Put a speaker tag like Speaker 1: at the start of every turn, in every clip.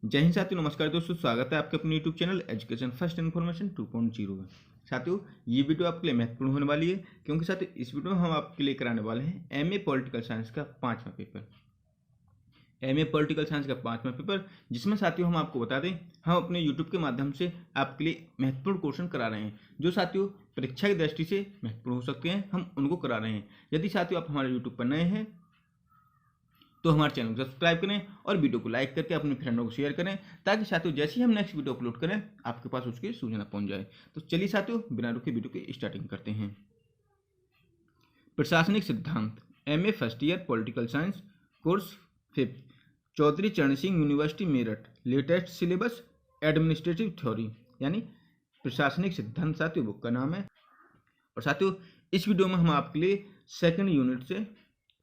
Speaker 1: जय हिंद साथियों, नमस्कार दोस्तों। स्वागत है आपके अपने YouTube channel education first information 2.0 में। साथियों, ये वीडियो आपके लिए महत्वपूर्ण होने वाली है क्योंकि साथियों इस वीडियो में हम आपके लिए कराने वाले हैं एमए पॉलिटिकल साइंस का 5वां पेपर। एमए पॉलिटिकल साइंस का 5वां पेपर, जिसमें साथियों हम आपको बता दें, हम अपने यूट्यूब के माध्यम से आपके लिए महत्वपूर्ण क्वेश्चन करा रहे हैं जो साथियों परीक्षा की दृष्टि से महत्वपूर्ण हो सकते हैं। हम उनको करा रहे हैं। यदि साथियों आप हमारे यूट्यूब पर नए हैं तो हमारे चैनल को सब्सक्राइब करें और वीडियो को लाइक करके अपने फ्रेंडों को शेयर करें ताकि साथियों जैसे ही हम नेक्स्ट वीडियो अपलोड करें आपके पास उसकी सूचना पहुंच जाए। तो चलिए साथियों, बिना रुके वीडियो की स्टार्टिंग करते हैं। प्रशासनिक सिद्धांत, MA first year political science, course 5, Chaudhary Charan Singh university Meerut. Latest syllabus administrative theory, यानी प्रशासनिक सिद्धांत साथियों बुक का नाम है। और साथियों इस वीडियो में हम आपके लिए सेकंड यूनिट से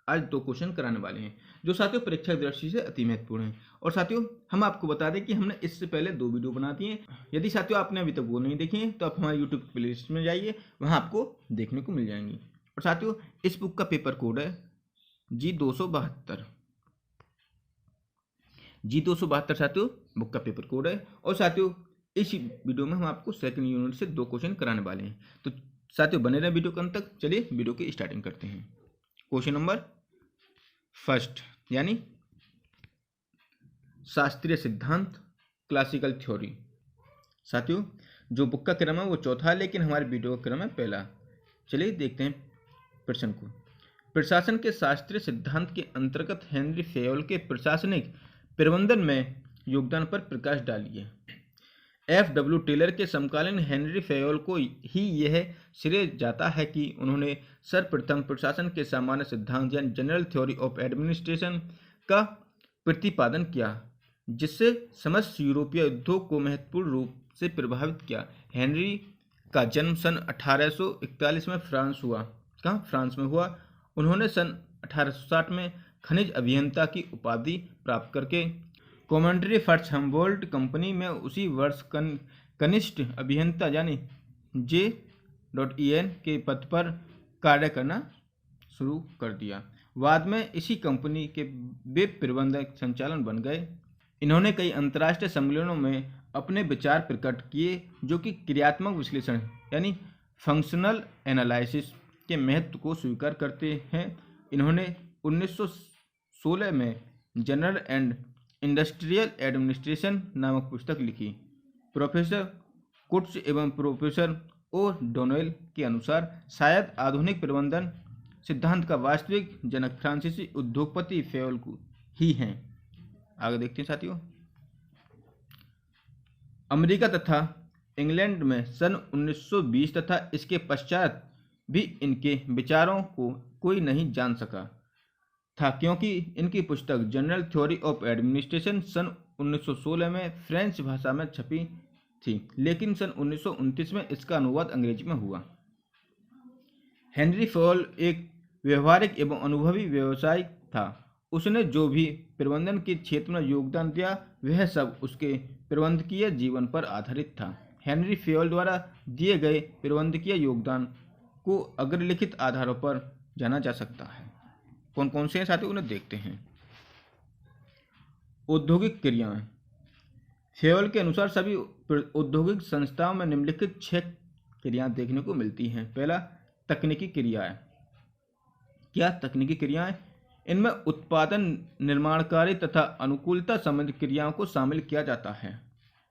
Speaker 1: आज 2 क्वेश्चन कराने वाले हैं जो साथियों परीक्षा की दृष्टि से अति महत्वपूर्ण है। और साथियों हम आपको बता दें कि हमने इससे पहले 2 वीडियो बना दिए हैं। यदि साथियों आपने अभी तक वो नहीं देखी हैं तो आप हमारे यूट्यूब प्लेलिस्ट में जाइए, वहाँ आपको देखने को मिल जाएंगी। और साथियों इस बुक का पेपर कोड है G272। G272 साथियों बुक का पेपर कोड है। और साथियों इस वीडियो में हम आपको सेकंड यूनिट से 2 क्वेश्चन कराने वाले हैं। तो साथियों बने रहे वीडियो के अंत तक। चलिए वीडियो की स्टार्टिंग करते हैं। क्वेश्चन नंबर फर्स्ट, यानी शास्त्रीय सिद्धांत, क्लासिकल थ्योरी। साथियों जो बुक का क्रम है वो चौथा है, लेकिन हमारे वीडियो का क्रम है पहला। चलिए देखते हैं प्रश्न को। प्रशासन के शास्त्रीय सिद्धांत के अंतर्गत हेनरी फेयोल के प्रशासनिक प्रबंधन में योगदान पर प्रकाश डालिए। F.W. टेलर के समकालीन हेनरी फेयोल को ही यह श्रेय जाता है कि उन्होंने सर्वप्रथम प्रशासन के सामान्य सिद्धांत यानी जनरल थ्योरी ऑफ एडमिनिस्ट्रेशन का प्रतिपादन किया, जिससे समस्त यूरोपीय उद्योग को महत्वपूर्ण रूप से प्रभावित किया। हेनरी का जन्म सन 1841 में फ्रांस हुआ। कहाँ? फ्रांस में हुआ। उन्होंने सन 1860 में खनिज अभियंता की उपाधि प्राप्त करके कॉमेंट्री फॉर हम्बोल्ट कंपनी में उसी वर्ष कनिष्ठ अभियंता यानी J.E.N. के पद पर कार्य करना शुरू कर दिया। बाद में इसी कंपनी के वे प्रबंधक संचालन बन गए। इन्होंने कई अंतर्राष्ट्रीय सम्मेलनों में अपने विचार प्रकट किए जो कि क्रियात्मक विश्लेषण यानी फंक्शनल एनालिसिस के महत्व को स्वीकार करते हैं। इन्होंने 1916 में जनरल एंड इंडस्ट्रियल एडमिनिस्ट्रेशन नामक पुस्तक लिखी। प्रोफेसर कुट्स एवं प्रोफेसर ओ डोनेल के अनुसार शायद आधुनिक प्रबंधन सिद्धांत का वास्तविक जनक फ्रांसीसी उद्योगपति फेयोल ही हैं। आगे देखते हैं साथियों। अमेरिका तथा इंग्लैंड में सन 1920 तथा इसके पश्चात भी इनके विचारों को कोई नहीं जान सका था, क्योंकि इनकी पुस्तक जनरल थ्योरी ऑफ एडमिनिस्ट्रेशन सन 1916 में फ्रेंच भाषा में छपी थी, लेकिन सन 1929 में इसका अनुवाद अंग्रेजी में हुआ। हेनरी फेयोल एक व्यवहारिक एवं अनुभवी व्यवसायी था। उसने जो भी प्रबंधन के क्षेत्र में योगदान दिया वह सब उसके प्रबंधकीय जीवन पर आधारित था। हेनरी फेयोल द्वारा दिए गए प्रबंधकीय योगदान को अग्रलिखित आधारों पर जाना जा सकता है। कौन कौन से हैं साथियों, उन्हें देखते हैं। औद्योगिक क्रियाएं। फेयोल के अनुसार सभी औद्योगिक संस्थाओं में निम्नलिखित 6 क्रियाएं देखने को मिलती हैं। पहला, तकनीकी क्रियाएं। क्या तकनीकी क्रियाएं? इनमें उत्पादन, निर्माण कार्य तथा अनुकूलता संबंधी क्रियाओं को शामिल किया जाता है।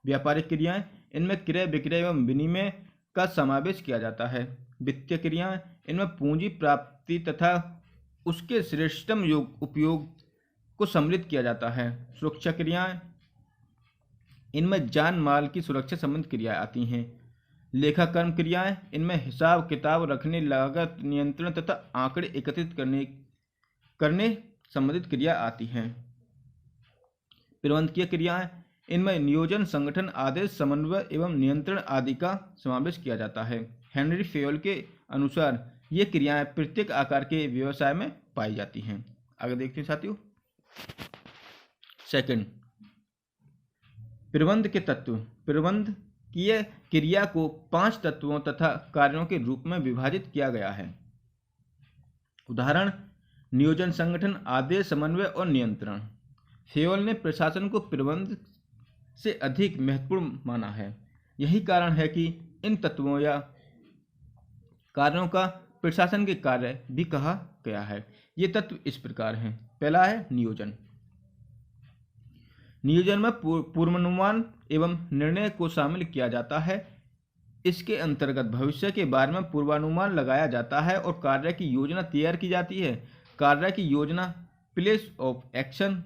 Speaker 1: व्यापारिक क्रियाएं। इनमें क्रय विक्रय एवं विनिमय का समावेश किया जाता है। वित्तीय क्रियाएं। इनमें पूंजी प्राप्ति तथा उसके श्रेष्ठतम उपयोग को सम्मिलित किया जाता है। सुरक्षा क्रियाएं। इनमें जान माल की सुरक्षा संबंधी क्रियाएं आती हैं। लेखाकर्म क्रियाएं। इनमें हिसाब किताब रखने, लागत नियंत्रण तथा आंकड़े एकत्रित करने संबंधित क्रिया आती हैं। प्रबंधकीय क्रियाएं। इनमें नियोजन, संगठन, आदेश, समन्वय एवं नियंत्रण आदि का समावेश किया जाता है। हेनरी फेयोल के अनुसार ये क्रियाएं प्रत्येक आकार के व्यवसाय में पाई जाती हैं। आगे देखते हैं साथियों। सेकंड, प्रबंध के तत्व। प्रबंधकीय क्रिया को 5 तत्वों तथा कार्यों के रूप में विभाजित किया गया है। उदाहरण, नियोजन, संगठन, आदेश, समन्वय और नियंत्रण। फेयोल ने प्रशासन को प्रबंध से अधिक महत्वपूर्ण माना है। यही कारण है कि इन तत्वों या कार्यों का प्रशासन के कार्य भी कहा गया है। ये तत्व इस प्रकार हैं। पहला है नियोजन। नियोजन में पूर्वानुमान एवं निर्णय को शामिल किया जाता है। इसके अंतर्गत भविष्य के बारे में पूर्वानुमान लगाया जाता है और कार्य की योजना तैयार की जाती है। कार्य की योजना प्लेस ऑफ एक्शन,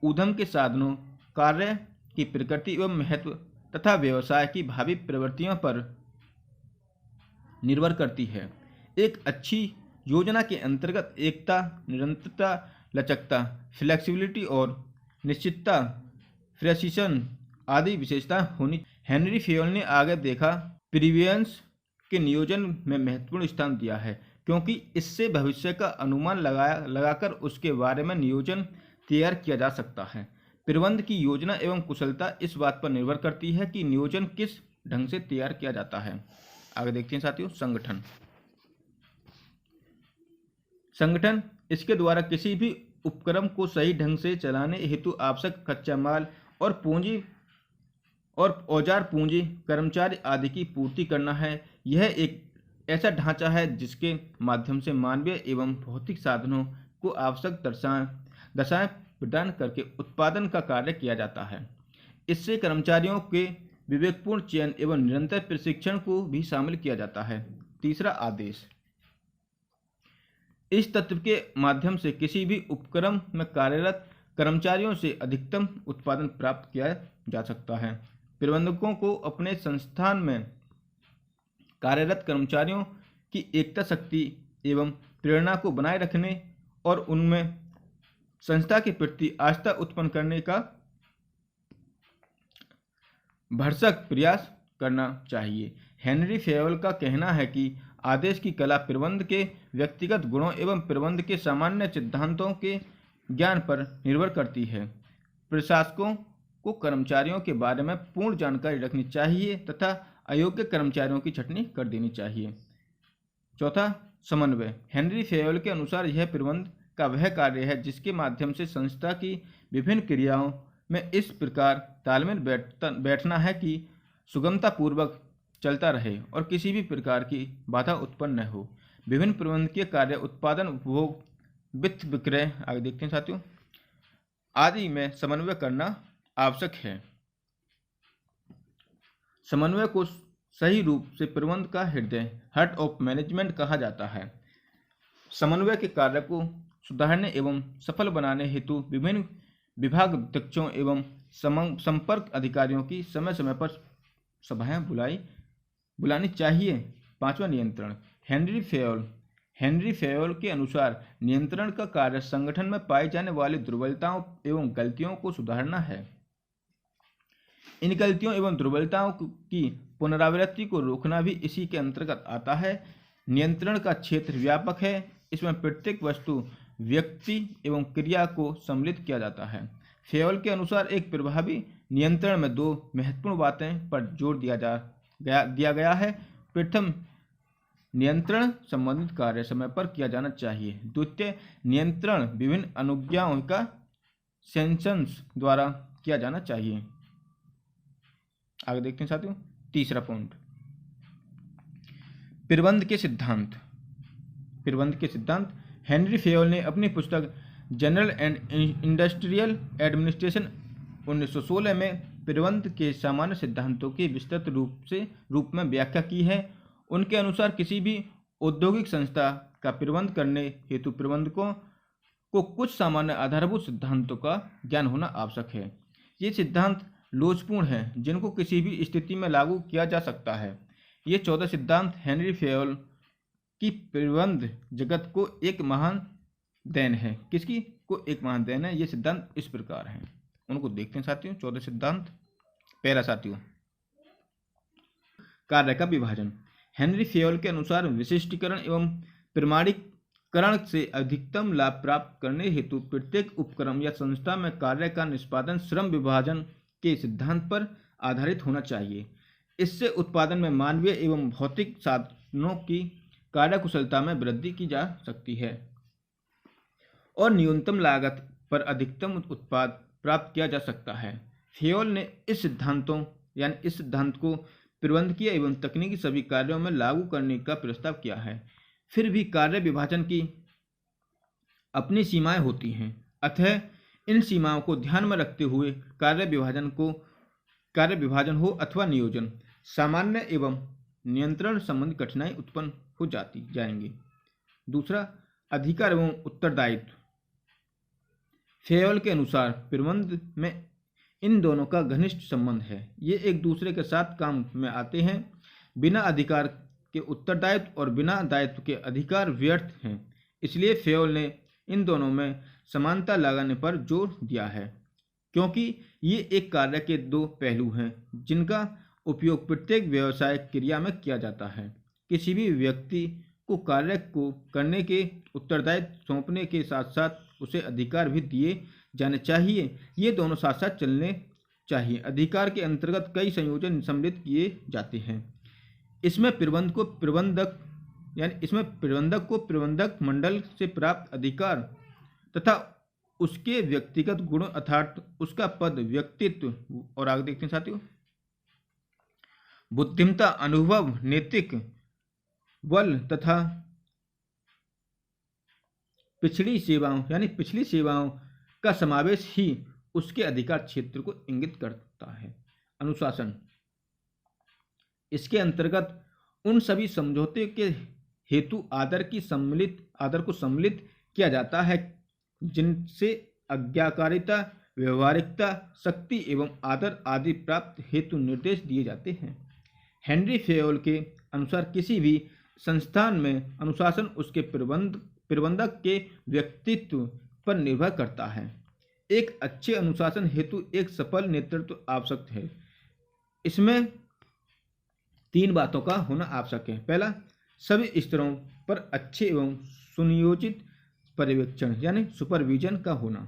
Speaker 1: उद्यम के साधनों, कार्य की प्रकृति एवं महत्व तथा व्यवसाय की भावी प्रवृत्तियों पर निर्भर करती है। एक अच्छी योजना के अंतर्गत एकता, निरंतरता, लचकता, फ्लेक्सिबिलिटी और निश्चितता, प्रिसिशन आदि विशेषताएं होनी। हेनरी फेयोल ने आगे देखा प्रीवियंस के नियोजन में महत्वपूर्ण स्थान दिया है, क्योंकि इससे भविष्य का अनुमान लगाकर उसके बारे में नियोजन तैयार किया जा सकता है। प्रबंध की योजना एवं कुशलता इस बात पर निर्भर करती है कि नियोजन किस ढंग से तैयार किया जाता है। आगे देखते हैं साथियों, संगठन। संगठन इसके द्वारा किसी भी उपक्रम को सही ढंग से चलाने हेतु आवश्यक कच्चा माल और पूंजी और औजार पूंजी, कर्मचारी आदि की पूर्ति करना है। यह एक ऐसा ढांचा है जिसके माध्यम से मानवीय एवं भौतिक साधनों को आवश्यक दशाएं प्रदान करके उत्पादन का कार्य किया जाता है। इससे कर्मचारियों के विवेकपूर्ण चयन एवं निरंतर प्रशिक्षण को भी शामिल किया जाता है। तीसरा, आदेश। इस तत्व के माध्यम से किसी भी उपक्रम में कार्यरत कर्मचारियों से अधिकतम उत्पादन प्राप्त किया जा सकता है। प्रबंधकों को अपने संस्थान में कार्यरत कर्मचारियों की एकता, शक्ति एवं प्रेरणा को बनाए रखने और उनमें संस्था के प्रति आस्था उत्पन्न करने का भरसक प्रयास करना चाहिए। हेनरी फेयोल का कहना है कि आदेश की कला प्रबंध के व्यक्तिगत गुणों एवं प्रबंध के सामान्य सिद्धांतों के ज्ञान पर निर्भर करती है। प्रशासकों को कर्मचारियों के बारे में पूर्ण जानकारी रखनी चाहिए तथा अयोग्य कर्मचारियों की छंटनी कर देनी चाहिए। चौथा, समन्वय। हेनरी फेयोल के अनुसार यह प्रबंध का वह कार्य है जिसके माध्यम से संस्था की विभिन्न क्रियाओं में इस प्रकार तालमेल बैठना है कि सुगमतापूर्वक चलता रहे और किसी भी प्रकार की बाधा उत्पन्न न हो। विभिन्न प्रबंधकीय कार्य, उत्पादन, उपभोग, वित्त, विक्रय, आगे देखते हैं साथियों, आदि में समन्वय करना आवश्यक है। समन्वय को सही रूप से प्रबंध का हृदय, हार्ट ऑफ मैनेजमेंट कहा जाता है। समन्वय के कार्य को सुधारने एवं सफल बनाने हेतु विभिन्न विभाग अध्यक्षों एवं संपर्क अधिकारियों की समय समय पर सभाएं बुलानी चाहिए। पांचवा, नियंत्रण। हेनरी फेयोल के अनुसार नियंत्रण का कार्य संगठन में पाई जाने वाली दुर्बलताओं एवं गलतियों को सुधारना है। इन गलतियों एवं दुर्बलताओं की पुनरावृत्ति को रोकना भी इसी के अंतर्गत आता है। नियंत्रण का क्षेत्र व्यापक है। इसमें प्रत्येक वस्तु, व्यक्ति एवं क्रिया को सम्मिलित किया जाता है। फेयोल के अनुसार एक प्रभावी नियंत्रण में दो महत्वपूर्ण बातें पर जोर दिया गया है। प्रथम, नियंत्रण संबंधित कार्य समय पर किया जाना चाहिए। द्वितीय, नियंत्रण विभिन्न अनुज्ञाओं का सेंसन्स द्वारा किया जाना चाहिए। आगे देखते हैं साथियों, तीसरा पॉइंट, प्रबंध के सिद्धांत। प्रबंध के सिद्धांत। हेनरी फेयोल ने अपनी पुस्तक जनरल एंड इंडस्ट्रियल एडमिनिस्ट्रेशन 1916 में प्रबंध के सामान्य सिद्धांतों की विस्तृत रूप में व्याख्या की है। उनके अनुसार किसी भी औद्योगिक संस्था का प्रबंध करने हेतु प्रबंधकों को कुछ सामान्य आधारभूत सिद्धांतों का ज्ञान होना आवश्यक है। ये सिद्धांत लोचपूर्ण हैं जिनको किसी भी स्थिति में लागू किया जा सकता है। ये 14 सिद्धांत हेनरी फेयोल की प्रबंध जगत को एक महान देन है। किसकी को एक महान देन है। ये सिद्धांत इस प्रकार हैं, उनको देखते हैं साथियों। 14 सिद्धांत। पहला साथियों, कार्य का विभाजन। हेनरी फेयोल के अनुसार विशिष्टीकरण एवं प्रमाणीकरण से अधिकतम लाभ प्राप्त करने हेतु प्रत्येक उपक्रम या संस्था में कार्य का निष्पादन श्रम विभाजन के सिद्धांत पर आधारित होना चाहिए। इससे उत्पादन में मानवीय एवं भौतिक साधनों की कार्यकुशलता में वृद्धि की जा सकती है और न्यूनतम लागत पर अधिकतम उत्पाद प्राप्त किया जा सकता है। फेयोल ने इस सिद्धांत को प्रबंधकीय एवं तकनीकी सभी कार्यों में लागू करने का प्रस्ताव किया है। फिर भी कार्य विभाजन की अपनी सीमाएं होती हैं, अतः इन सीमाओं को ध्यान में रखते हुए कार्य विभाजन हो अथवा नियोजन, सामान्य एवं नियंत्रण संबंधी कठिनाई उत्पन्न हो जाएंगी। दूसरा, अधिकार एवं उत्तरदायित्व। फेयोल के अनुसार प्रबंध में इन दोनों का घनिष्ठ संबंध है, ये एक दूसरे के साथ काम में आते हैं। बिना अधिकार के उत्तरदायित्व और बिना दायित्व के अधिकार व्यर्थ हैं। इसलिए फेयोल ने इन दोनों में समानता लगाने पर जोर दिया है, क्योंकि ये एक कार्य के दो पहलू हैं जिनका उपयोग प्रत्येक व्यावसायिक क्रिया में किया जाता है। किसी भी व्यक्ति को कार्य को करने के उत्तरदायित्व सौंपने के साथ साथ उसे अधिकार भी दिए जाने चाहिए। ये दोनों साथ साथ चलने चाहिए। अधिकार के अंतर्गत कई संयोजन सम्मिलित किए जाते हैं। इसमें प्रबंधक को प्रबंधक मंडल से प्राप्त अधिकार तथा उसके व्यक्तिगत गुण अर्थात उसका पद, व्यक्तित्व, और आगे देखते हैं साथियों, बुद्धिमत्ता, अनुभव, नैतिक बल तथा पिछली सेवाओं का समावेश ही उसके अधिकार क्षेत्र को इंगित करता है। अनुशासन, इसके अंतर्गत उन सभी समझौते के हेतु आदर को सम्मिलित किया जाता है जिनसे आज्ञाकारिता, व्यवहारिकता, शक्ति एवं आदर आदि प्राप्त हेतु निर्देश दिए जाते हैं। हेनरी फेयोल के अनुसार किसी भी संस्थान में अनुशासन उसके प्रबंधक के व्यक्तित्व पर निर्भर करता है। एक अच्छे अनुशासन हेतु एक सफल नेतृत्व आवश्यक है। इसमें 3 बातों का होना आवश्यक है। पहला, सभी स्तरों पर अच्छे एवं सुनियोजित पर्यवेक्षण यानी सुपरविजन का होना।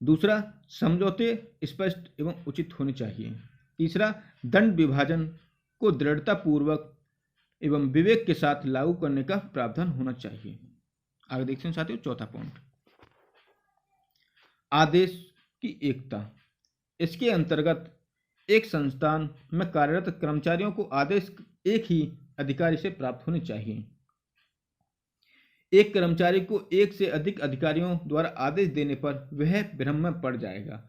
Speaker 1: दूसरा, समझौते स्पष्ट एवं उचित होने चाहिए। तीसरा, दंड विभाजन को दृढ़तापूर्वक एवं विवेक के साथ लागू करने का प्रावधान होना चाहिए। आगे देखते हैं साथियों, चौथा पॉइंट, आदेश की एकता। इसके अंतर्गत एक संस्थान में कार्यरत कर्मचारियों को आदेश एक ही अधिकारी से प्राप्त होने चाहिए। एक कर्मचारी को एक से अधिक अधिकारियों द्वारा आदेश देने पर वह भ्रम में पड़ जाएगा,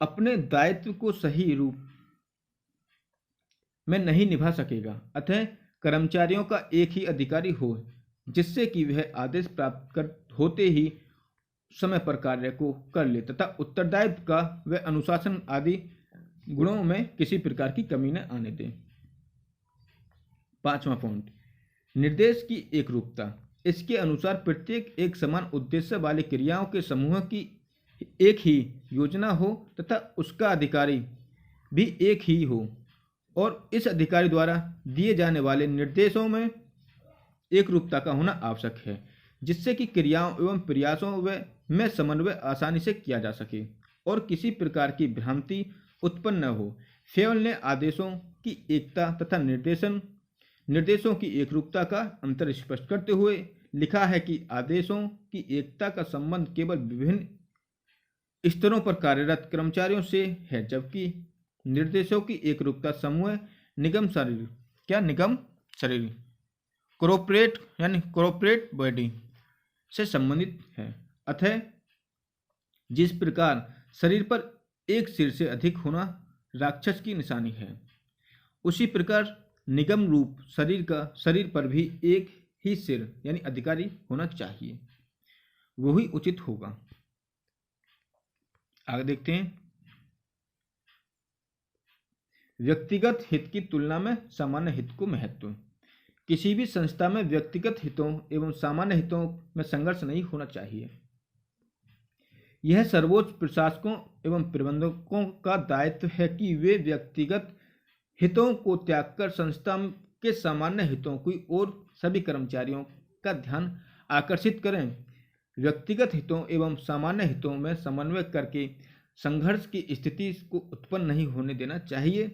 Speaker 1: अपने दायित्व को सही रूप में नहीं निभा सकेगा। अतः कर्मचारियों का एक ही अधिकारी हो जिससे कि वह आदेश प्राप्त होते ही समय पर कार्य को कर ले तथा उत्तरदायित्व का व अनुशासन आदि गुणों में किसी प्रकार की कमी न आने दे। 5वां पॉइंट, निर्देश की एकरूपता। इसके अनुसार प्रत्येक एक समान उद्देश्य वाली क्रियाओं के समूह की एक ही योजना हो तथा उसका अधिकारी भी एक ही हो और इस अधिकारी द्वारा दिए जाने वाले निर्देशों में एकरूपता का होना आवश्यक है, जिससे कि क्रियाओं एवं प्रयासों में समन्वय आसानी से किया जा सके और किसी प्रकार की भ्रांति उत्पन्न न हो। फेयोल ने आदेशों की एकता तथा निर्देशों की एकरूपता का अंतर स्पष्ट करते हुए लिखा है कि आदेशों की एकता का संबंध केवल विभिन्न स्तरों पर कार्यरत कर्मचारियों से है, जबकि निर्देशों की एकरूपता समूह निगम शरीर कॉर्पोरेट बॉडी से संबंधित है। अतः जिस प्रकार शरीर पर एक सिर से अधिक होना राक्षस की निशानी है, उसी प्रकार निगम रूप शरीर पर भी एक ही सिर यानी अधिकारी होना चाहिए, वही उचित होगा। आगे देखते हैं, व्यक्तिगत हित की तुलना में सामान्य हित को महत्व। किसी भी संस्था में व्यक्तिगत हितों एवं सामान्य हितों में संघर्ष नहीं होना चाहिए। यह सर्वोच्च प्रशासकों एवं प्रबंधकों का दायित्व है कि वे व्यक्तिगत हितों को त्याग कर संस्था के सामान्य हितों की ओर सभी कर्मचारियों का ध्यान आकर्षित करें। व्यक्तिगत हितों एवं सामान्य हितों में समन्वय करके संघर्ष की स्थिति को उत्पन्न नहीं होने देना चाहिए।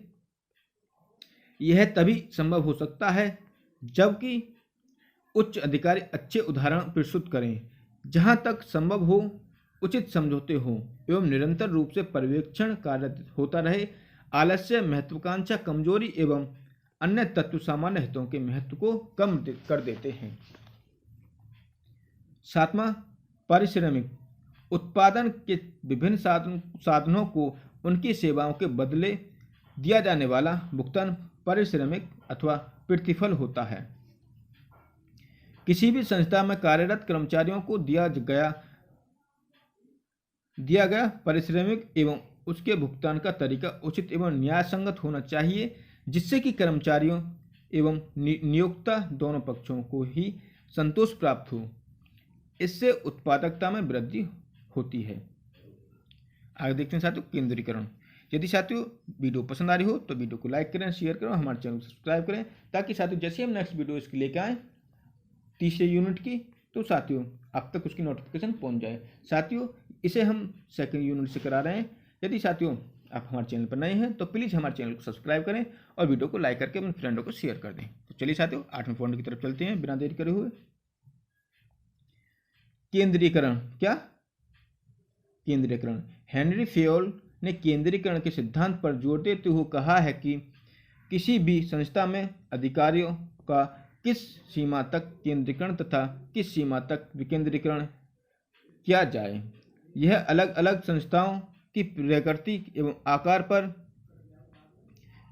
Speaker 1: यह तभी संभव हो सकता है जबकि उच्च अधिकारी अच्छे उदाहरण प्रस्तुत करें। जहां तक संभव हो उचित समझौते हों एवं निरंतर रूप से पर्यवेक्षण कार्य होता रहे। आलस्य, महत्वाकांक्षा, कमजोरी एवं अन्य तत्व सामान्य हितों के महत्व को कम कर देते हैं। 7वां, पारिश्रमिक। उत्पादन के विभिन्न साधनों को उनकी सेवाओं के बदले दिया जाने वाला भुगतान पारिश्रमिक अथवा प्रतिफल होता है। किसी भी संस्था में कार्यरत कर्मचारियों को दिया गया पारिश्रमिक एवं उसके भुगतान का तरीका उचित एवं न्यायसंगत होना चाहिए, जिससे कि कर्मचारियों एवं नियोक्ता दोनों पक्षों को ही संतोष प्राप्त हो। इससे उत्पादकता में वृद्धि होती है। आगे देखते हैं साथियों, केंद्रीकरण। यदि साथियों वीडियो पसंद आ रही हो तो वीडियो को लाइक करें, शेयर करें, हमारे चैनल को सब्सक्राइब करें, ताकि साथियों जैसे हम नेक्स्ट वीडियो इसकी लेके आएँ तीसरे यूनिट की, तो साथियों अब तक उसकी नोटिफिकेशन पहुंच जाए। साथियों इसे हम सेकंड यूनिट से करा रहे हैं। यदि साथियों आप हमारे चैनल पर नए हैं तो प्लीज़ हमारे चैनल को सब्सक्राइब करें और वीडियो को लाइक करके अपने फ्रेंडों को शेयर कर दें। तो चलिए साथियों 8वें पॉइंट की तरफ चलते हैं बिना देरी करे हुए। केंद्रीकरण। क्या? केंद्रीकरण। हेनरी फेयोल ने केंद्रीकरण के सिद्धांत पर जोर देते हुए कहा है कि किसी भी संस्था में अधिकारियों का किस सीमा तक केंद्रीकरण तथा किस सीमा तक विकेंद्रीकरण किया जाए, यह अलग अलग संस्थाओं की प्रकृति एवं आकार पर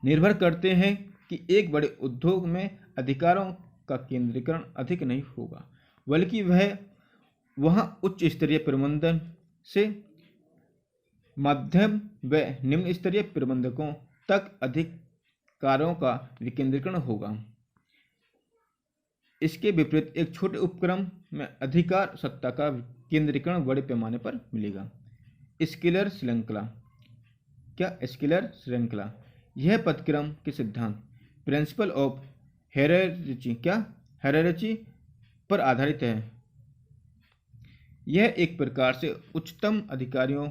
Speaker 1: निर्भर करते हैं कि एक बड़े उद्योग में अधिकारों का केंद्रीकरण अधिक नहीं होगा, बल्कि वहाँ उच्च स्तरीय प्रबंधन से मध्यम व निम्न स्तरीय प्रबंधकों तक अधिकारों का विकेंद्रीकरण होगा। इसके विपरीत एक छोटे उपक्रम में अधिकार सत्ता का केंद्रीकरण बड़े पैमाने पर मिलेगा। स्केलर श्रृंखला। क्या? स्केलर श्रृंखला। यह पदक्रम के सिद्धांत प्रिंसिपल ऑफ हायरार्ची हायरार्ची पर आधारित है। यह एक प्रकार से उच्चतम अधिकारियों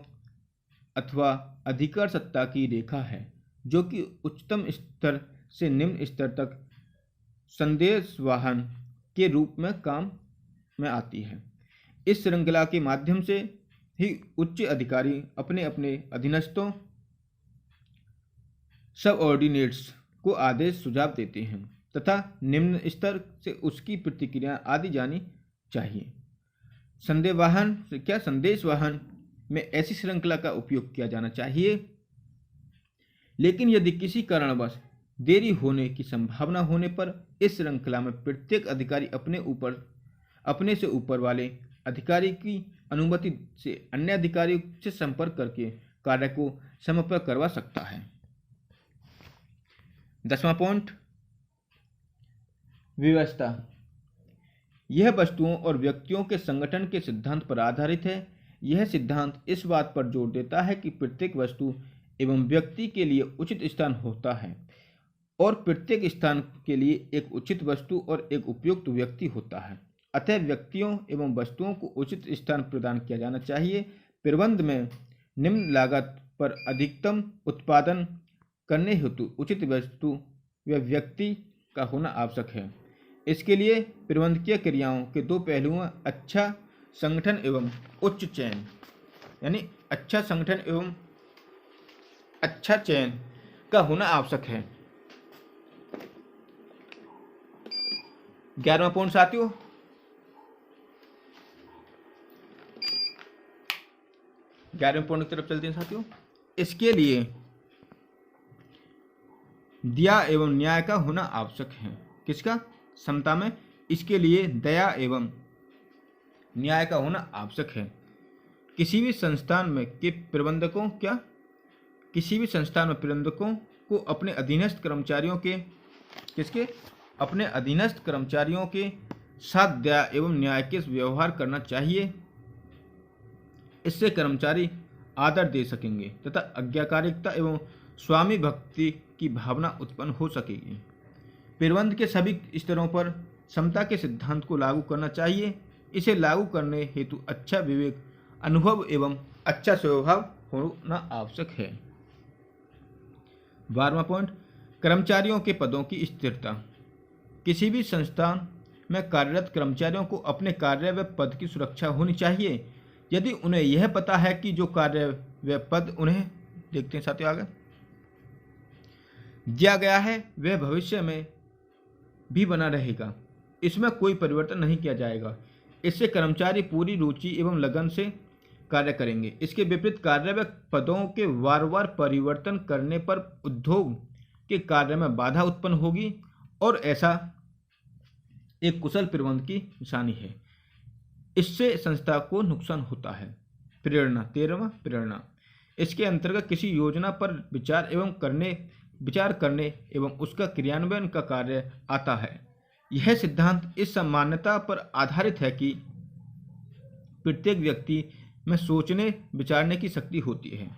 Speaker 1: अथवा अधिकार सत्ता की रेखा है, जो कि उच्चतम स्तर से निम्न स्तर तक संदेशवाहन के रूप में काम में आती है। इस श्रृंखला के माध्यम से ही उच्च अधिकारी अपने अपने अधीनस्थों सबऑर्डिनेट्स को आदेश सुझाव देते हैं तथा निम्न स्तर से उसकी प्रतिक्रिया आदि जानी चाहिए। संदेशवाहन में ऐसी श्रृंखला का उपयोग किया जाना चाहिए, लेकिन यदि किसी कारणवश देरी होने की संभावना होने पर इस श्रृंखला में प्रत्येक अधिकारी अपने से ऊपर वाले अधिकारी की अनुमति से अन्य अधिकारी से संपर्क करके कार्य को समय पर करवा सकता है। 10वां पॉइंट, व्यवस्था। यह वस्तुओं और व्यक्तियों के संगठन के सिद्धांत पर आधारित है। यह सिद्धांत इस बात पर जोर देता है कि प्रत्येक वस्तु एवं व्यक्ति के लिए उचित स्थान होता है और प्रत्येक स्थान के लिए एक उचित वस्तु और एक उपयुक्त व्यक्ति होता है। अतः व्यक्तियों एवं वस्तुओं को उचित स्थान प्रदान किया जाना चाहिए। प्रबंध में निम्न लागत पर अधिकतम उत्पादन करने हेतु उचित वस्तु व व्यक्ति का होना आवश्यक है। इसके लिए प्रबंधकीय क्रियाओं के दो पहलुओं अच्छा संगठन एवं उच्च चयन, यानी अच्छा संगठन एवं अच्छा चयन का होना आवश्यक है। 11वां पॉइंट साथियों, 11वें पॉइंट की तरफ चलते हैं साथियों। इसके लिए दया एवं न्याय का होना आवश्यक है। किसका? समता में इसके लिए दया एवं न्याय का होना आवश्यक है। किसी भी संस्थान में प्रबंधकों को अपने अधीनस्थ कर्मचारियों के साथ दया एवं न्याय के व्यवहार करना चाहिए। इससे कर्मचारी आदर दे सकेंगे तथा आज्ञाकारिता एवं स्वामी भक्ति की भावना उत्पन्न हो सकेगी। प्रबंध के सभी स्तरों पर समता के सिद्धांत को लागू करना चाहिए। इसे लागू करने हेतु अच्छा विवेक, अनुभव एवं अच्छा स्वभाव होना आवश्यक है। 12वां पॉइंट, कर्मचारियों के पदों की स्थिरता। किसी भी संस्थान में कार्यरत कर्मचारियों को अपने कार्य व पद की सुरक्षा होनी चाहिए। यदि उन्हें यह पता है कि जो कार्य व पद उन्हें, देखते हैं साथियों आगे, दिया गया है वह भविष्य में भी बना रहेगा, इसमें कोई परिवर्तन नहीं किया जाएगा, इससे कर्मचारी पूरी रुचि एवं लगन से कार्य करेंगे। इसके विपरीत कार्य व पदों के वार वार परिवर्तन करने पर उद्योग के कार्य में बाधा उत्पन्न होगी और ऐसा एक कुशल प्रबंधन की निशानी है। इससे संस्था को नुकसान होता है। प्रेरणा, 13वां प्रेरणा। इसके अंतर्गत किसी योजना पर विचार करने एवं उसका क्रियान्वयन का कार्य आता है। यह सिद्धांत इस मान्यता पर आधारित है कि प्रत्येक व्यक्ति में सोचने विचारने की शक्ति होती है।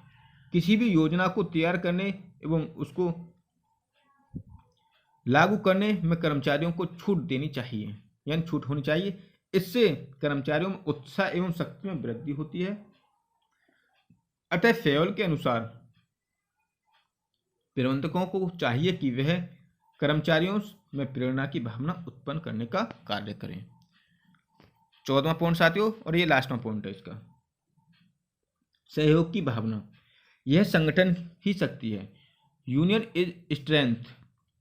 Speaker 1: किसी भी योजना को तैयार करने एवं उसको लागू करने में कर्मचारियों को छूट देनी चाहिए, यानी छूट होनी चाहिए। इससे कर्मचारियों में उत्साह एवं शक्ति में वृद्धि होती है। अतः फेयोल के अनुसार प्रबंधकों को चाहिए कि वह कर्मचारियों में प्रेरणा की भावना उत्पन्न करने का कार्य करें। 14वां पॉइंट साथियों, और ये लास्टवां पॉइंट है इसका, सहयोग की भावना। यह संगठन ही शक्ति है, यूनियन इज स्ट्रेंथ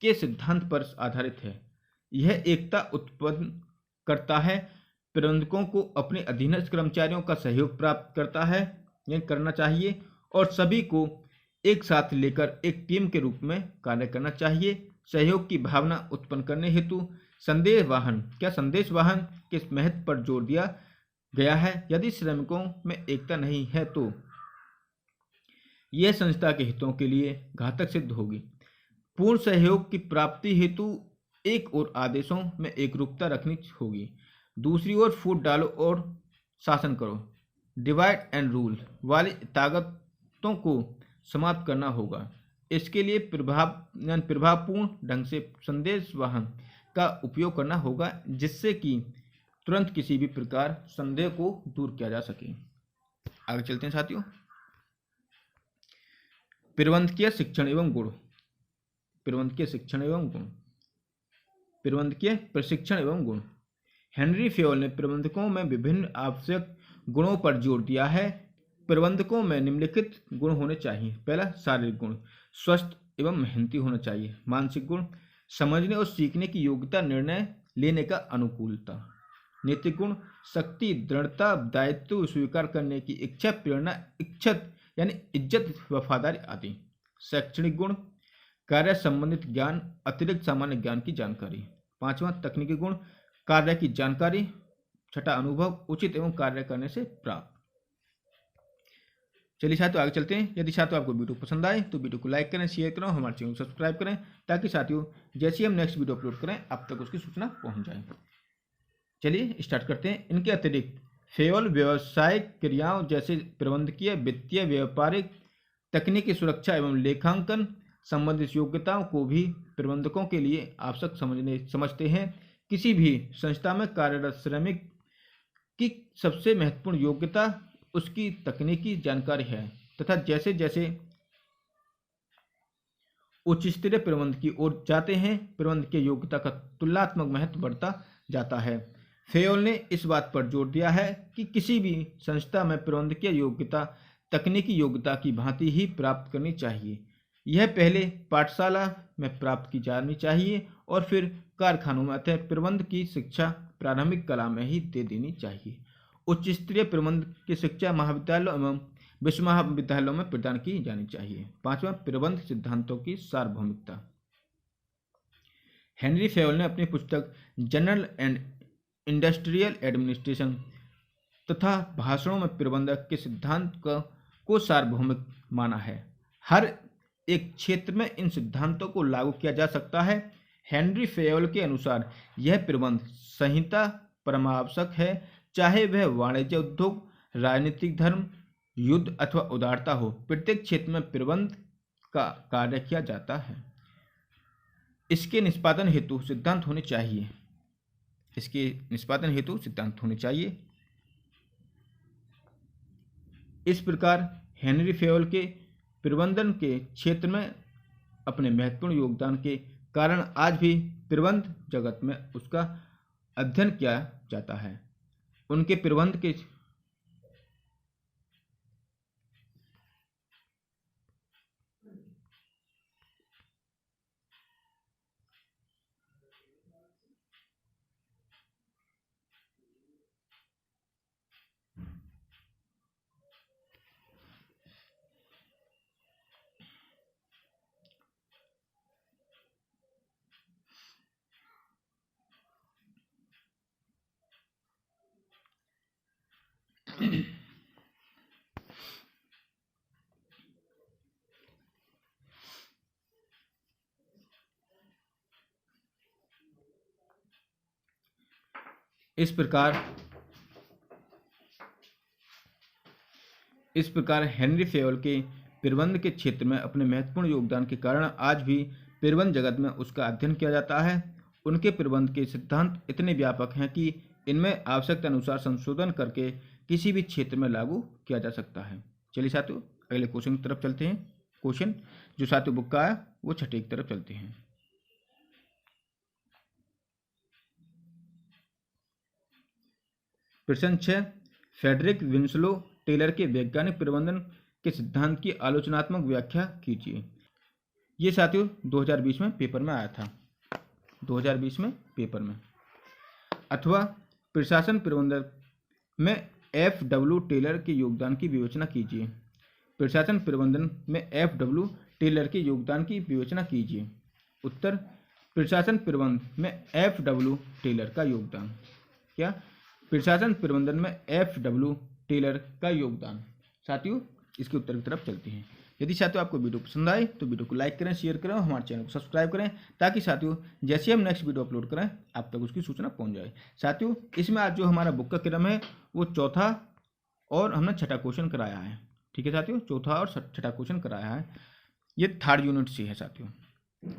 Speaker 1: के सिद्धांत पर आधारित है। यह एकता उत्पन्न करता है, प्रबंधकों को अपने अधीनस्थ कर्मचारियों का सहयोग प्राप्त करना चाहिए और सभी को एक साथ लेकर एक टीम के रूप में कार्य करना चाहिए। सहयोग की भावना उत्पन्न करने हेतु संदेश वाहन के महत्व पर जोर दिया गया है। यदि श्रमिकों में एकता नहीं है तो यह संस्था के हितों के लिए घातक सिद्ध होगी। पूर्ण सहयोग की प्राप्ति हेतु एक ओर आदेशों में एकरूपता रखनी होगी, दूसरी ओर फूट डालो और शासन करो, डिवाइड एंड रूल वाली ताकतों को समाप्त करना होगा। इसके लिए प्रभावपूर्ण ढंग से संदेश वाहन का उपयोग करना होगा, जिससे कि तुरंत किसी भी प्रकार संदेह को दूर किया जा सके। आगे चलते हैं साथियों। प्रबंधकीय शिक्षण एवं गुण। प्रबंधकीय प्रशिक्षण एवं गुण। हेनरी फेयोल ने प्रबंधकों में विभिन्न आवश्यक गुणों पर जोर दिया है। प्रबंधकों में निम्नलिखित गुण होने चाहिए। पहला, शारीरिक गुण, स्वस्थ एवं मेहनती होना चाहिए। मानसिक गुण, समझने और सीखने की योग्यता, निर्णय लेने का अनुकूलता। नैतिक गुण, शक्ति, दृढ़ता, दायित्व स्वीकार करने की इच्छा, प्रेरणा, इज्जत, वफादारी आदि। शैक्षणिक गुण, कार्य संबंधित ज्ञान, अतिरिक्त सामान्य ज्ञान की जानकारी। 5वां, तकनीकी गुण, कार्य की जानकारी। 6वां, अनुभव, उचित एवं कार्य करने से प्राप्त। चलिए साथियों आगे चलते हैं। यदि साथियों आपको वीडियो पसंद आए तो वीडियो को लाइक करें, शेयर करें, हमारे चैनल को सब्सक्राइब करें, ताकि साथियों जैसे ही हम नेक्स्ट वीडियो अपलोड करें आप तक उसकी सूचना पहुंच जाए। चलिए स्टार्ट करते हैं। इनके अतिरिक्त फेयोल व्यावसायिक क्रियाओं जैसे प्रबंधकीय, वित्तीय, व्यापारिक, तकनीकी, सुरक्षा एवं लेखांकन संबंधित योग्यताओं को भी प्रबंधकों के लिए आवश्यक समझते हैं। किसी भी संस्था में कार्यरत श्रमिक की सबसे महत्वपूर्ण योग्यता उसकी तकनीकी जानकारी है तथा जैसे जैसे उच्च स्तरीय प्रबंध की ओर जाते हैं, प्रबंध की योग्यता का तुलनात्मक महत्व बढ़ता जाता है। फेयोल ने इस बात पर जोर दिया है कि किसी भी संस्था में प्रबंधकीय योग्यता तकनीकी योग्यता की भांति ही प्राप्त करनी चाहिए। यह पहले पाठशाला में प्राप्त की जानी चाहिए और फिर कारखानों में अतः प्रबंध की शिक्षा प्रारंभिक कला में ही दे देनी चाहिए। उच्च स्तरीय प्रबंध की शिक्षा महाविद्यालयों एवं विश्वविद्यालयों में प्रदान की जानी चाहिए। 5वां, प्रबंध सिद्धांतों की सार्वभौमिकता। हेनरी फेयोल ने अपनी पुस्तक जनरल एंड इंडस्ट्रियल एडमिनिस्ट्रेशन तथा भाषणों में प्रबंधक के सिद्धांत को सार्वभौमिक माना है। हर एक क्षेत्र में इन सिद्धांतों को लागू किया जा सकता है। हेनरी फेयोल के अनुसार यह प्रबंध संहिता परमावश्यक है, चाहे वह वाणिज्य, उद्योग, राजनीतिक, धर्म, युद्ध अथवा उदारता हो। प्रत्येक क्षेत्र में प्रबंध का कार्य किया जाता है। इसके निष्पादन हेतु सिद्धांत होने चाहिए। इस प्रकार हेनरी फेयोल के प्रबंधन के क्षेत्र में अपने महत्वपूर्ण योगदान के कारण आज भी प्रबंध जगत में उसका अध्ययन किया जाता है। उनके प्रबंध के इस प्रकार हेनरी फेवल के प्रबंध के क्षेत्र में अपने महत्वपूर्ण योगदान के कारण आज भी प्रबंध जगत में उसका अध्ययन किया जाता है। उनके प्रबंध के सिद्धांत इतने व्यापक हैं कि इनमें आवश्यकता अनुसार संशोधन करके किसी भी क्षेत्र में लागू किया जा सकता है। चलिए साथियों, अगले क्वेश्चन की तरफ चलते हैं। क्वेश्चन जो साथियों बुक का है वो छठे की तरफ चलते हैं। प्रश्न 6, फ्रेडरिक विंसलो टेलर के वैज्ञानिक प्रबंधन के सिद्धांत की आलोचनात्मक व्याख्या कीजिए। ये साथियों 2020 में पेपर में आया था, 2020 में पेपर में। अथवा प्रशासन प्रबंधन में F.W. टेलर के योगदान की विवेचना कीजिए। प्रशासन प्रबंधन में F.W. टेलर के योगदान की विवेचना कीजिए। उत्तर, प्रशासन प्रबंधन में F.W. टेलर का योगदान। क्या? प्रशासन प्रबंधन में F.W. टेलर का योगदान। साथियों इसके उत्तर की तरफ चलते हैं। यदि साथियों आपको वीडियो पसंद आए तो वीडियो को लाइक करें, शेयर करें और हमारे चैनल को सब्सक्राइब करें, ताकि साथियों जैसे हम नेक्स्ट वीडियो अपलोड करें आप तक उसकी सूचना पहुंच जाए। साथियों इसमें आज जो हमारा बुक का क्रम है वो चौथा और हमने छठा क्वेश्चन कराया है। ठीक है साथियों, चौथा और छठा क्वेश्चन कराया है। ये थर्ड यूनिट से है साथियों।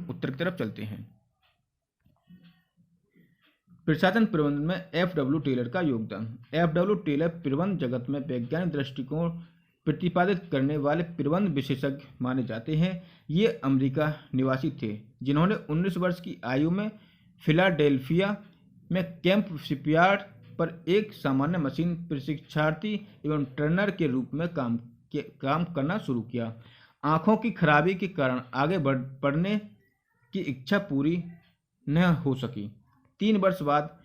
Speaker 1: उत्तर की तरफ चलते हैं। प्रशासन प्रबंधन में F.W. टेलर का योगदान। F.W. टेलर प्रबंध जगत में वैज्ञानिक दृष्टिकोण प्रतिपादित करने वाले प्रबंध विशेषज्ञ माने जाते हैं। ये अमेरिका निवासी थे जिन्होंने 19 वर्ष की आयु में फिलाडेल्फिया में कैंप शिपयार्ड पर एक सामान्य मशीन प्रशिक्षार्थी एवं ट्रेनर के रूप में काम करना शुरू किया। आँखों की खराबी के कारण आगे पढ़ने की इच्छा पूरी न हो सकी। 3 वर्ष बाद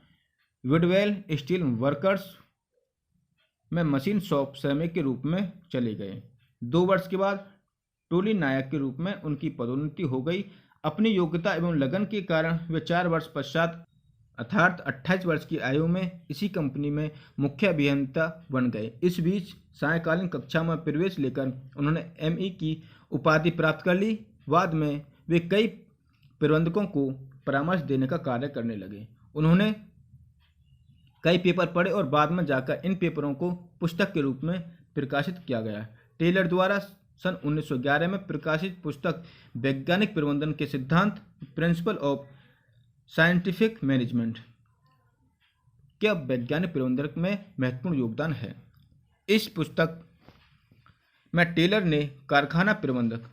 Speaker 1: विडवेल स्टील वर्कर्स में मशीन शॉप श्रमिक के रूप में चले गए। 2 वर्ष के बाद टोली नायक के रूप में उनकी पदोन्नति हो गई। अपनी योग्यता एवं लगन के कारण वे 4 वर्ष पश्चात अर्थात 28 वर्ष की आयु में इसी कंपनी में मुख्य अभियंता बन गए। इस बीच सायंकालीन कक्षा में प्रवेश लेकर उन्होंने ME की उपाधि प्राप्त कर ली। बाद में वे कई प्रबंधकों को परामर्श देने का कार्य करने लगे। उन्होंने कई पेपर पढ़े और बाद में जाकर इन पेपरों को पुस्तक के रूप में प्रकाशित किया गया। टेलर द्वारा सन 1911 में प्रकाशित पुस्तक वैज्ञानिक प्रबंधन के सिद्धांत प्रिंसिपल ऑफ साइंटिफिक मैनेजमेंट क्या वैज्ञानिक प्रबंधन में महत्वपूर्ण योगदान है। इस पुस्तक में टेलर ने कारखाना प्रबंधक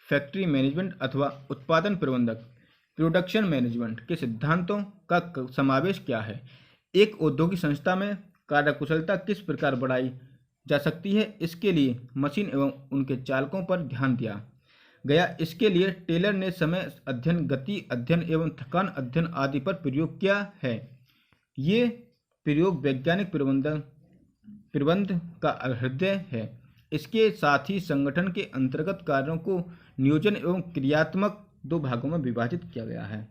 Speaker 1: फैक्ट्री मैनेजमेंट अथवा उत्पादन प्रबंधक प्रोडक्शन मैनेजमेंट के सिद्धांतों का समावेश किया है। एक औद्योगिक संस्था में कार्यकुशलता किस प्रकार बढ़ाई जा सकती है, इसके लिए मशीन एवं उनके चालकों पर ध्यान दिया गया। इसके लिए टेलर ने समय अध्ययन, गति अध्ययन एवं थकान अध्ययन आदि पर प्रयोग किया है। ये प्रयोग वैज्ञानिक प्रबंध का हृदय है। इसके साथ ही संगठन के अंतर्गत कार्यों को नियोजन एवं क्रियात्मक 2 भागों में विभाजित किया गया है।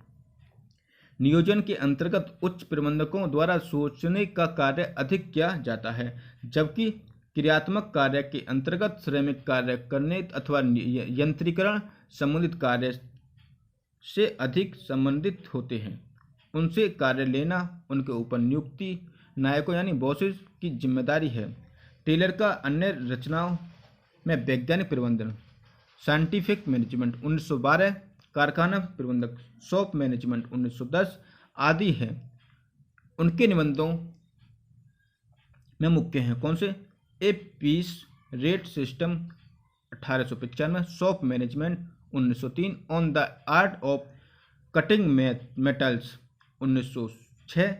Speaker 1: नियोजन के अंतर्गत उच्च प्रबंधकों द्वारा सोचने का कार्य अधिक किया जाता है, जबकि क्रियात्मक कार्य के अंतर्गत श्रमिक कार्य करने अथवा यंत्रीकरण संबंधित कार्य से अधिक संबंधित होते हैं। उनसे कार्य लेना उनके ऊपर नियुक्ति नायकों यानी बॉसेस की जिम्मेदारी है। टेलर का अन्य रचनाओं में वैज्ञानिक प्रबंधन साइंटिफिक मैनेजमेंट 1912, कारखाना प्रबंधक शॉप मैनेजमेंट 1910 आदि हैं। उनके निबंधों में मुख्य हैं कौन से? A piece rate system 1895, shop management 1903, on the art of cutting metals 1906,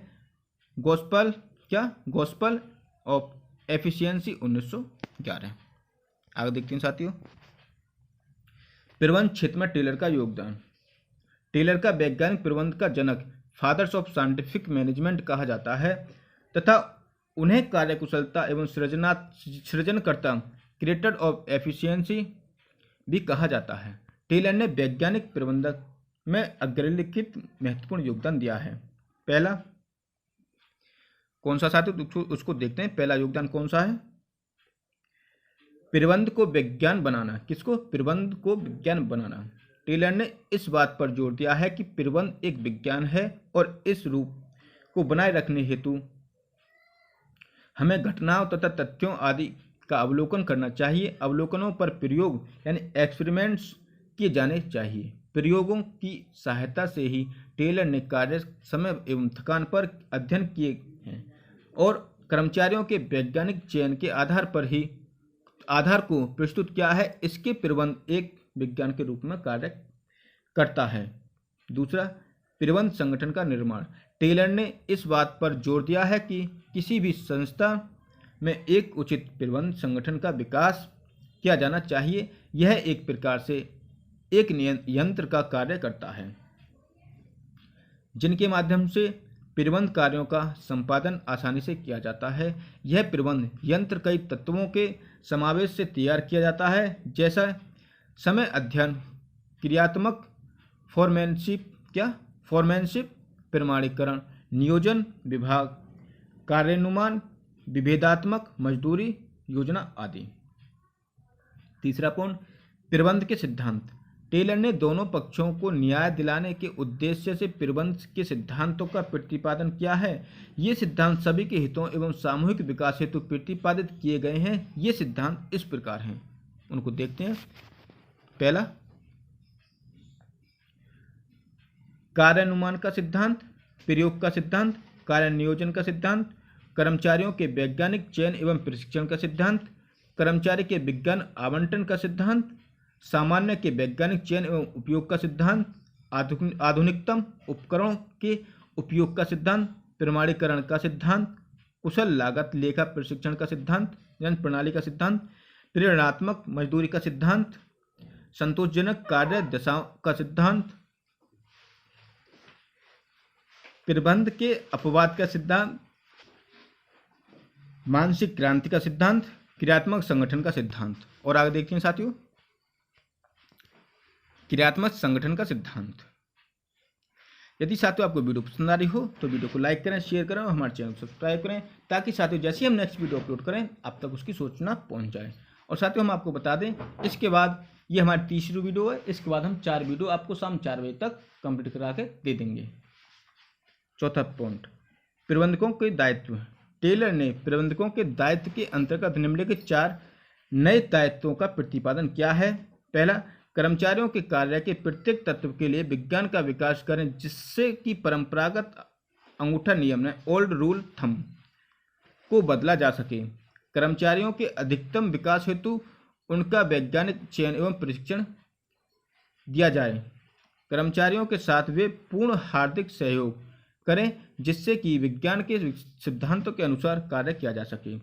Speaker 1: gospel of efficiency 1911। आगे देखते हैं साथियों, प्रबंध क्षेत्र में टेलर का योगदान। टेलर का वैज्ञानिक प्रबंध का जनक फादर्स ऑफ साइंटिफिक मैनेजमेंट कहा जाता है तथा उन्हें कार्यकुशलता एवं सृजनकर्ता क्रिएटर ऑफ एफिशिएंसी भी कहा जाता है। टेलर ने वैज्ञानिक प्रबंधन में अग्रलिखित महत्वपूर्ण योगदान दिया है। पहला, कौन सा साथियों, उसको देखते हैं। पहला योगदान कौन सा है? प्रबंध को विज्ञान बनाना। किसको? प्रबंध को विज्ञान बनाना। टेलर ने इस बात पर जोर दिया है कि प्रबंध एक विज्ञान है और इस रूप को बनाए रखने हेतु हमें घटनाओं तथा तथ्यों आदि का अवलोकन करना चाहिए। अवलोकनों पर प्रयोग यानी एक्सपेरिमेंट्स किए जाने चाहिए। प्रयोगों की सहायता से ही टेलर ने कार्य समय एवं थकान पर अध्ययन किए हैं और कर्मचारियों के वैज्ञानिक चयन के आधार को प्रस्तुत किया है। इसके प्रबंध एक विज्ञान के रूप में कार्य करता है। दूसरा, प्रबंध संगठन का निर्माण। टेलर ने इस बात पर जोर दिया है कि किसी भी संस्था में एक उचित प्रबंध संगठन का विकास किया जाना चाहिए। यह एक प्रकार से एक यंत्र का कार्य करता है जिनके माध्यम से प्रबंध कार्यों का संपादन आसानी से किया जाता है। यह प्रबंध यंत्र कई तत्वों के समावेश से तैयार किया जाता है, जैसा समय अध्ययन, क्रियात्मक फॉर्मेनशिप, प्रमाणीकरण, नियोजन, विभाग, कार्यानुमान, विभेदात्मक, मजदूरी, योजना आदि। तीसरा पॉइंट, प्रबंध के सिद्धांत। टेलर ने दोनों पक्षों को न्याय दिलाने के उद्देश्य से प्रबंध के सिद्धांतों का प्रतिपादन किया है। ये सिद्धांत सभी के हितों एवं सामूहिक विकास हेतु प्रतिपादित किए गए हैं। ये सिद्धांत इस प्रकार हैं, उनको देखते हैं। पहला, कार्यानुमान का सिद्धांत, प्रयोग का सिद्धांत, कार्य नियोजन का सिद्धांत, कर्मचारियों के वैज्ञानिक चयन एवं प्रशिक्षण का सिद्धांत, कर्मचारी के विज्ञान आवंटन का सिद्धांत, सामान्य के वैज्ञानिक चयन एवं उपयोग का सिद्धांत, आधुनिकतम उपकरणों के उपयोग का सिद्धांत, प्रमाणीकरण का सिद्धांत, कुशल लागत लेखा प्रशिक्षण का सिद्धांत, यंत्र प्रणाली का सिद्धांत, प्रेरणात्मक मजदूरी का सिद्धांत, संतोषजनक कार्य दशाओं का सिद्धांत, प्रबंध के अपवाद का सिद्धांत, मानसिक क्रांति का सिद्धांत, क्रियात्मक संगठन का सिद्धांत। और आगे देखते हैं साथियों, क्रियात्मक संगठन का सिद्धांत। यदि साथियों आपको वीडियो पसंद आ रही हो तो वीडियो को लाइक करें, शेयर करें और हमारे चैनल को सब्सक्राइब करें, ताकि साथियों जैसे हम नेक्स्ट वीडियो अपलोड करें आप तक उसकी सूचना पहुंच जाए। और साथियों हम आपको बता दें, इसके बाद ये हमारी तीसरी वीडियो है। इसके बाद हम 4 वीडियो आपको शाम 4 बजे तक कंप्लीट करा के दे देंगे। चौथा पॉइंट, प्रबंधकों के दायित्व। टेलर ने प्रबंधकों के दायित्व के अंतर्गत निम्नलिखित 4 नए दायित्वों का प्रतिपादन किया है। पहला, कर्मचारियों के कार्य के प्रत्येक तत्व के लिए विज्ञान का विकास करें, जिससे कि परंपरागत अंगूठा नियम ने ओल्ड रूल थंब को बदला जा सके। कर्मचारियों के अधिकतम विकास हेतु उनका वैज्ञानिक चयन एवं प्रशिक्षण दिया जाए। कर्मचारियों के साथ वे पूर्ण हार्दिक सहयोग करें, जिससे कि विज्ञान के सिद्धांतों के अनुसार कार्य किया जा सके।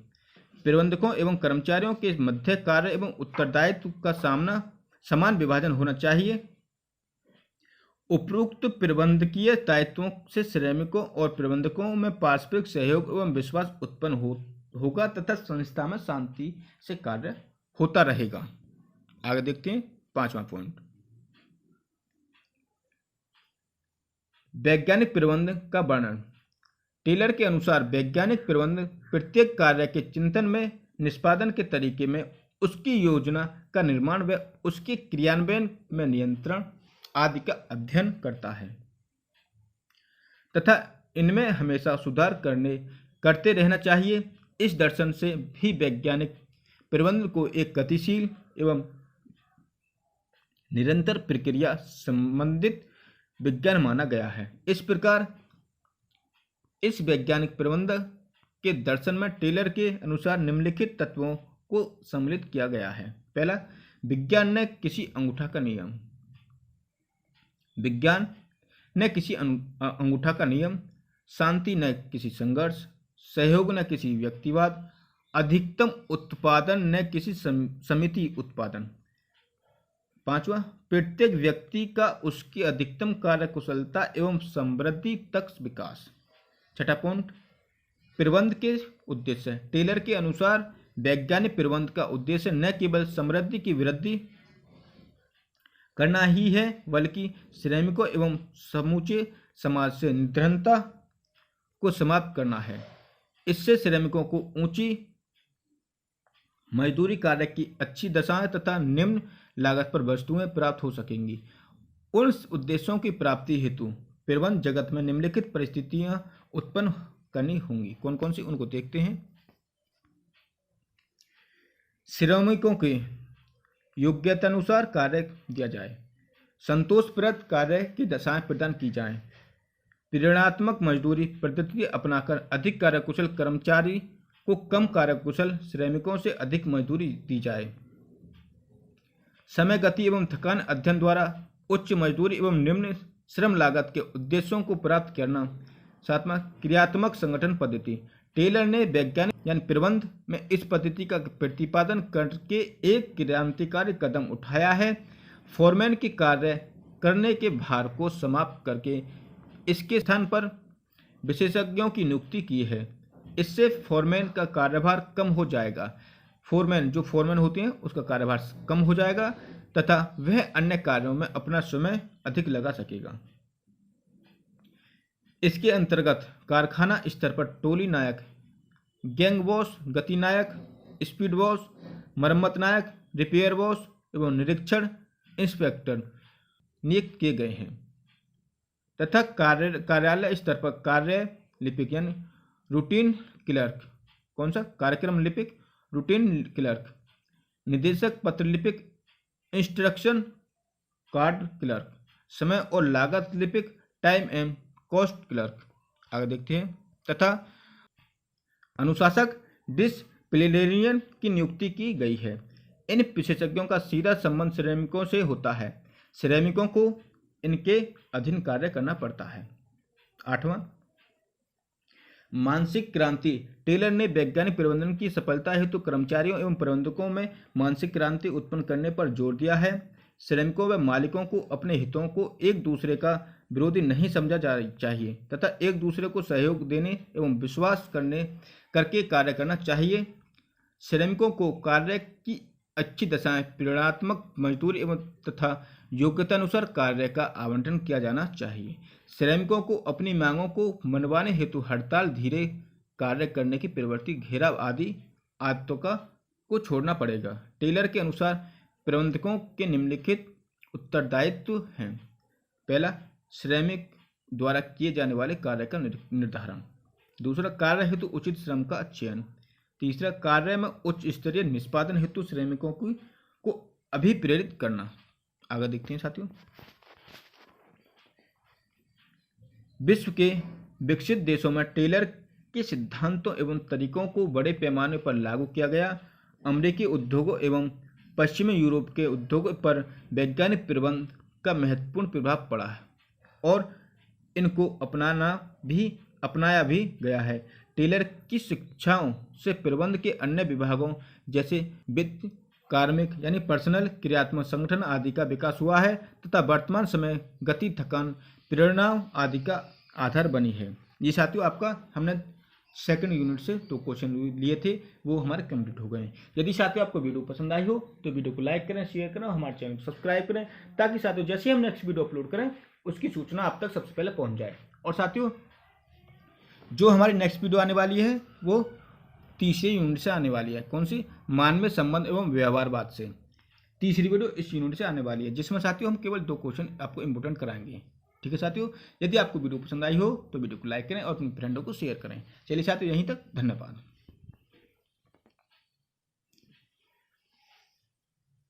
Speaker 1: प्रबंधकों एवं कर्मचारियों के मध्य कार्य एवं उत्तरदायित्व का समान विभाजन होना चाहिए। उपरोक्त प्रबंधकीय दायित्वों से श्रमिकों और प्रबंधकों में पारस्परिक सहयोग एवं विश्वास उत्पन्न होगा तथा संस्था में शांति से कार्य होता रहेगा। आगे देखते हैं 5वां पॉइंट, वैज्ञानिक प्रबंध का वर्णन। टेलर के अनुसार वैज्ञानिक प्रबंध प्रत्येक कार्य के चिंतन में, निष्पादन के तरीके में, उसकी योजना का निर्माण व उसके क्रियान्वयन में नियंत्रण आदि का अध्ययन करता है तथा इनमें हमेशा सुधार करते रहना चाहिए। इस दर्शन से भी वैज्ञानिक प्रबंध को एक गतिशील एवं निरंतर प्रक्रिया संबंधित विज्ञान माना गया है। इस प्रकार इस वैज्ञानिक प्रबंध के दर्शन में टेलर के अनुसार निम्नलिखित तत्वों को सम्मिलित किया गया है। पहला, विज्ञान न किसी अंगूठा का नियम। विज्ञान न किसी अंगूठा का नियम, शांति न किसी संघर्ष, सहयोग न किसी व्यक्तिवाद, अधिकतम उत्पादन न किसी समिति उत्पादन। 5वां, प्रत्येक व्यक्ति का उसकी अधिकतम कार्यकुशलता एवं समृद्धि तक विकास। 6ठा पॉइंट, प्रबंध के उद्देश्य। टेलर के अनुसार वैज्ञानिक प्रबंध का उद्देश्य न केवल समृद्धि की वृद्धि करना ही है, बल्कि श्रमिकों एवं समूचे समाज से निर्धनता को समाप्त करना है। इससे श्रमिकों को ऊंची मजदूरी कार्य की अच्छी दशाएं तथा निम्न लागत पर वस्तुएं प्राप्त हो सकेंगी। उन उद्देश्यों की प्राप्ति हेतु प्रबंध जगत में निम्नलिखित परिस्थितियां उत्पन्न करनी होंगी। कौन कौन सी, उनको देखते हैं। श्रमिकों के योग्यतानुसार कार्य दिया जाए, संतोषप्रद कार्य की दशाएं प्रदान की जाएं, प्रेरणात्मक मजदूरी पद्धति अपनाकर अधिक कार्यकुशल कर्मचारी को कम कार्यकुशल श्रमिकों से अधिक मजदूरी दी जाए, समय गति एवं थकान अध्ययन द्वारा उच्च मजदूरी एवं निम्न श्रम लागत के उद्देश्यों को प्राप्त करना। सातवां, क्रियात्मक संगठन पद्धति। टेलर ने वैज्ञानिक यानी प्रबंध में इस पद्धति का प्रतिपादन करके एक क्रांतिकारी कदम उठाया है। फोरमैन के कार्य करने के भार को समाप्त करके इसके स्थान पर विशेषज्ञों की नियुक्ति की है। इससे फोरमैन का कार्यभार कम हो जाएगा। जो फोरमैन होते हैं उसका कार्यभार कम हो जाएगा तथा वह अन्य कार्यों में अपना समय अधिक लगा सकेगा। इसके अंतर्गत कारखाना स्तर पर टोली नायक, गैंग बॉस, गति नायक, स्पीड बॉस, मरम्मत नायक, रिपेयर बॉस एवं निरीक्षण इंस्पेक्टर नियुक्त किए गए हैं तथा कार्यालय स्तर पर कार्य लिपिक यानी रूटीन क्लर्क, कौन सा, कार्यक्रम लिपिक, रूटीन क्लर्क, निदेशक पत्र लिपिक, इंस्ट्रक्शन कार्ड क्लर्क, समय और लागत लिपिक, टाइम एंड कॉस्ट क्लर्क। आगे देखते हैं। तथा अनुशासक डिसिप्लिनेरियन की नियुक्ति की गई है। इन विशेषज्ञों का सीधा संबंध श्रमिकों से होता है। श्रमिकों को इनके अधीन कार्य करना पड़ता है। आठवां, मानसिक क्रांति। टेलर ने वैज्ञानिक प्रबंधन की सफलता हेतु कर्मचारियों एवं प्रबंधकों में मानसिक क्रांति उत्पन्न करने पर जोर दिया है। श्रमिकों व मालिकों को अपने हितों को एक दूसरे का विरोधी नहीं समझा चाहिए तथा एक दूसरे को सहयोग देने एवं विश्वास करके कार्य करना चाहिए। श्रमिकों को कार्य की अच्छी दशाएं, प्रेरणात्मक मजदूरी एवं तथा योग्यतानुसार कार्य का आवंटन किया जाना चाहिए। श्रमिकों को अपनी मांगों को मनवाने हेतु हड़ताल, धीरे कार्य करने की प्रवृत्ति, घेराव आदि आदतों को छोड़ना पड़ेगा। टेलर के अनुसार प्रबंधकों के निम्नलिखित उत्तरदायित्व हैं। पहला, श्रमिक द्वारा किए जाने वाले कार्य का निर्धारण। दूसरा, कार्य हेतु उचित श्रम का चयन। तीसरा, कार्य में उच्च स्तरीय निष्पादन हेतु श्रमिकों को अभिप्रेरित करना। आगे देखते हैं साथियों। विश्व के विकसित देशों में टेलर के सिद्धांतों एवं तरीकों को बड़े पैमाने पर लागू किया गया। अमेरिकी उद्योगों एवं पश्चिमी यूरोप के उद्योगों पर वैज्ञानिक प्रबंध का महत्वपूर्ण प्रभाव पड़ा है और इनको अपनाया भी गया है। टेलर की शिक्षाओं से प्रबंध के अन्य विभागों जैसे वित्त, कार्मिक यानी पर्सनल, क्रियात्मक संगठन आदि का विकास हुआ है तथा वर्तमान समय गति, थकान, प्रेरणा आदि का आधार बनी है। ये साथियों आपका हमने सेकंड यूनिट से 2 क्वेश्चन लिए थे, वो हमारे कंप्लीट हो गए हैं। यदि साथियों आपको वीडियो पसंद आई हो तो वीडियो को लाइक करें, शेयर करें और हमारे चैनल को सब्सक्राइब करें ताकि साथियों जैसे हम नेक्स्ट वीडियो अपलोड करें उसकी सूचना आप तक सबसे पहले पहुंच जाए। और साथियों जो हमारी नेक्स्ट वीडियो आने वाली है वो तीसरे यूनिट से आने वाली है। कौन सी? मानवीय संबंध एवं व्यवहारवाद से तीसरी वीडियो इस यूनिट से आने वाली है, जिसमें साथियों हम केवल 2 क्वेश्चन आपको इंपोर्टेंट कराएंगे। ठीक है साथियों, यदि आपको वीडियो पसंद आई हो तो वीडियो को लाइक करें और अपने फ्रेंडों को शेयर करें। चलिए साथियों, यहीं तक, धन्यवाद।